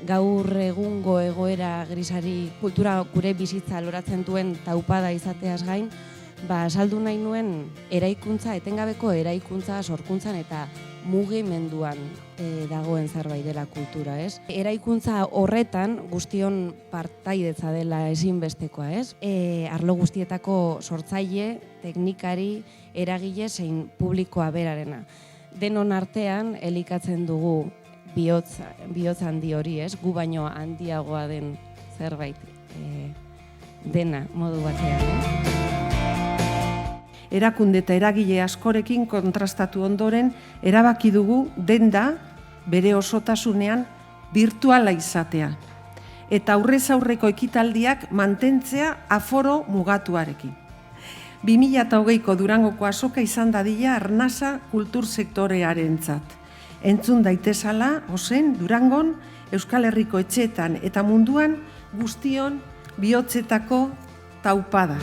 gaur egungo egoera grisari kultura gure bizitza loratzen duen taupada izateaz gain, saldu nahi nuen eraikuntza, etengabeko eraikuntza sorkuntzan eta mugimenduan dagoen zerbait dela kultura, ez? Eraikuntza horretan guztion partaidetza dela ezinbestekoa, ez? Arlo guztietako sortzaile, teknikari, eragile zein publikoa berarena. Denon artean elikatzen dugu bihotz handi hori, ez? Gu baino handiagoa den zerbait dena modu batean, Erakunde eta eragile askorekin kontrastatu ondoren, erabaki dugu denda bere osotasunean birtuala izatea. Eta aurrez aurreko ekitaldiak mantentzea aforo mugatuarekin. 2020ko Durangoko azoka izan dadila arnasa kultur sektorearentzat. Entzun daitezala, ozen, Durangon, Euskal Herriko etxeetan eta munduan guztion bihotzetako taupada.